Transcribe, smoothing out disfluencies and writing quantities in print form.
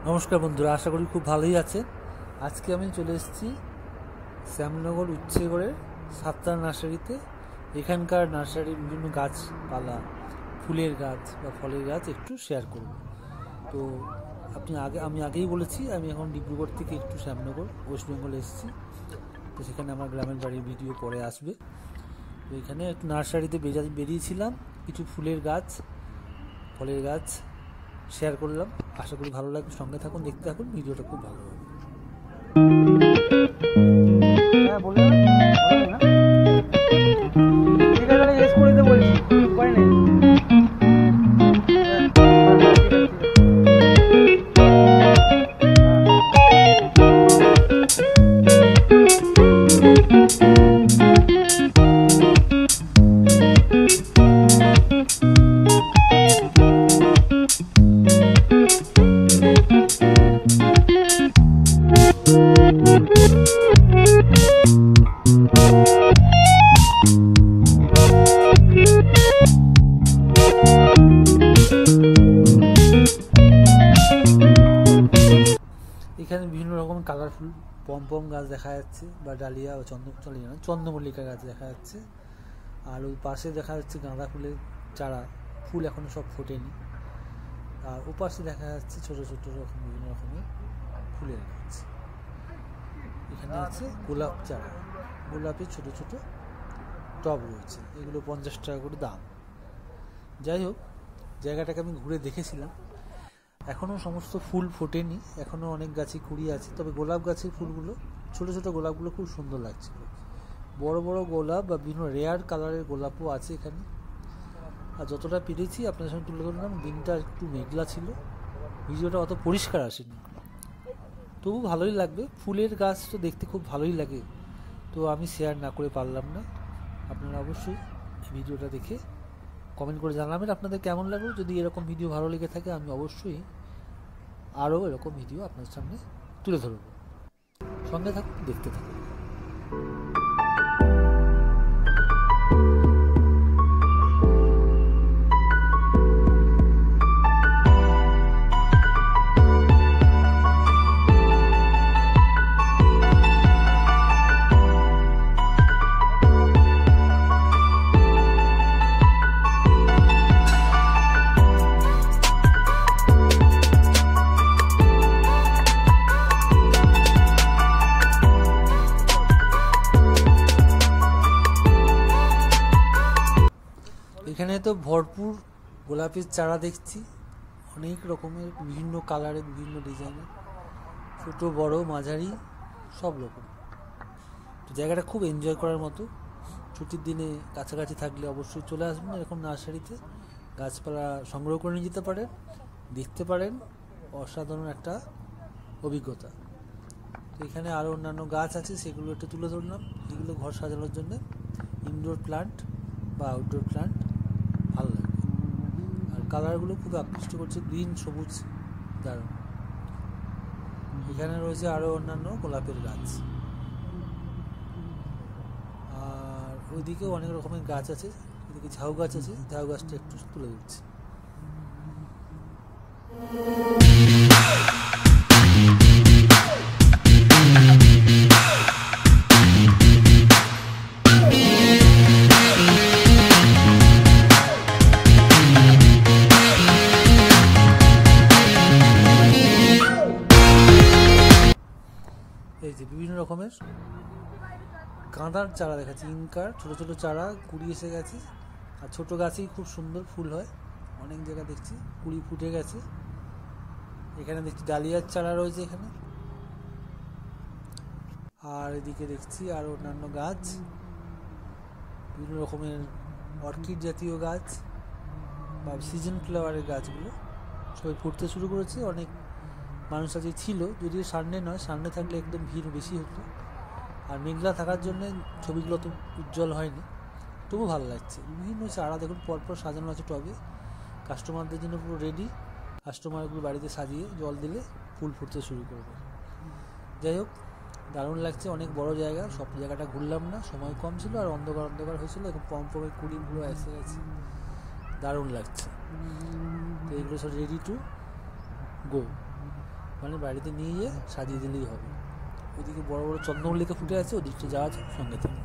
নমস্কার বন্ধুরা, আশা করি খুব ভালোই আছেন। আজকে আমি চলে এসেছি শ্যামনগর উচ্ছেগড়ের সাতটা নার্সারিতে। এখানকার নার্সারির বিভিন্ন গাছপালা, ফুলের গাছ বা ফলের গাছ একটু শেয়ার করব। তো আমি আগেই বলেছি, আমি এখন ডিব্রুগড় থেকে একটু শ্যামনগর ওয়েস্ট বেঙ্গল এসেছি। তো সেখানে আমার গ্রামের বাড়ির ভিডিও পরে আসবে। তো এখানে একটু নার্সারিতে বেরিয়েছিলাম, কিছু ফুলের গাছ, ফলের গাছ শেয়ার করলাম। আশা করি ভালো লাগবে, সঙ্গে থাকুন, দেখতে থাকুন, ভিডিওটা খুব ভালো হবে। হ্যাঁ বলে না ঠিক আছে, তাহলে এস করে দিতে বলছি, উপায় নেই। এখানে বিভিন্ন রকম কালারফুল পম গাছ দেখা যাচ্ছে, বা ডালিয়া বা চন্দ্রমল্লিকা গাছ দেখা যাচ্ছে। আর ওই পাশে দেখা যাচ্ছে গাঁদা ফুলের চারা, ফুল এখনো সব ফোটেনি। আর ওপাশে দেখা যাচ্ছে ছোট ছোট রকম বিভিন্ন রকমের ফুলের গাছ। এখানে আছে গোলাপ চারা, গোলাপের ছোট ছোট টব রয়েছে, এগুলো 50 টাকা করে দাম। যাই হোক, জায়গাটাকে আমি ঘুরে দেখেছিলাম। এখনও সমস্ত ফুল ফোটেনি, এখনও অনেক গাছই কুড়ি আছে। তবে গোলাপ গাছের ফুলগুলো, ছোট ছোট গোলাপগুলো খুব সুন্দর লাগছিল। বড় বড় গোলাপ বা বিভিন্ন রেয়ার কালারের গোলাপও আছে এখানে। আর যতটা পেরেছি আপনাদের সঙ্গে তুলে ধরলাম। দিনটা একটু মেঘলা ছিল, ভিডিওটা অত পরিষ্কার আসেনি, তবু ভালোই লাগবে। ফুলের গাছ তো দেখতে খুব ভালোই লাগে, তো আমি শেয়ার না করে পারলাম না। আপনারা অবশ্যই এই ভিডিওটা দেখে কমেন্ট করে জানাবেন আপনাদের কেমন লাগলো। যদি এরকম ভিডিও ভালো লেগে থাকে, আমি অবশ্যই আরও এরকম ভিডিও আপনার সামনে তুলে ধরব। সঙ্গে থাকুন, দেখতে থাকুন। এখানে তো ভরপুর গোলাপের চারা দেখছি, অনেক রকমের, বিভিন্ন কালারের, বিভিন্ন ডিজাইনের, ছোট বড় মাঝারি সব রকম। তো জায়গাটা খুব এনজয় করার মতো। ছুটির দিনে কাছাকাছি থাকলে অবশ্যই চলে আসবেন এরকম নার্সারিতে, গাছপালা সংগ্রহ করে নিয়ে যেতে পারেন, দেখতে পারেন। অসাধারণ একটা অভিজ্ঞতা। তো এখানে আরও অন্যান্য গাছ আছে, সেগুলো একটু তুলে ধরলাম। এগুলো ঘর সাজানোর জন্য ইনডোর প্লান্ট বা আউটডোর প্লান্ট, ভালো লাগে। আর কালারগুলো খুব আকৃষ্ট করছে, গ্রিন, সবুজ, দারুণ। এখানে রয়েছে আরও অন্যান্য গোলাপের গাছ। আর ওইদিকেও অনেক রকমের গাছ আছে, ওইদিকে ঝাউ গাছ আছে, ঝাউ গাছটা একটু তুলে দিচ্ছি। এই যে বিভিন্ন রকমের গাঁদার চারা দেখাচ্ছি, ইনকার ছোট ছোট চারা, কুড়ি এসে গেছে। আর ছোট গাছেই খুব সুন্দর ফুল হয়, অনেক জায়গা দেখছি কুড়ি ফুটে গেছে। এখানে দেখছি ডালিয়ার চারা রয়েছে এখানে। আর এদিকে দেখছি আর অন্যান্য গাছ, বিভিন্ন রকমের অর্কিড জাতীয় গাছ বা সিজন ফ্লাওয়ারের গাছগুলো সবাই ফুটতে শুরু করেছে। অনেক মানুষ আজকে ছিল, যদিও সানডে নয়, সানডে থাকলে একদম ভিড় বেশি হতো। আর মেঘলা থাকার জন্য ছবিগুলো তো উজ্জ্বল হয়নি, তবু ভালো লাগছে। বিভিন্ন চারা দেখুন পরপর সাজানো আছে টবে, কাস্টমারদের জন্য পুরো রেডি। কাস্টমারগুলো বাড়িতে সাজিয়ে জল দিলে ফুল ফুটতে শুরু করবে। যাই হোক, দারুণ লাগছে, অনেক বড় জায়গা, সব জায়গাটা ঘুরলাম না, সময় কম ছিল আর অন্ধকার অন্ধকার হয়েছিল। এখন পমে কুড়িগুলো এসে গেছে, দারুণ লাগছে। তো এগুলো সব রেডি টু গো। মানে বাড়িতে নিয়ে গিয়ে সাজিয়ে দিলেই হবে। ওইদিকে বড় বড় চন্দ্রমল্লিকা ফুটে আছে, ওদিকটা যাওয়া আছে সঙ্গে থেকে।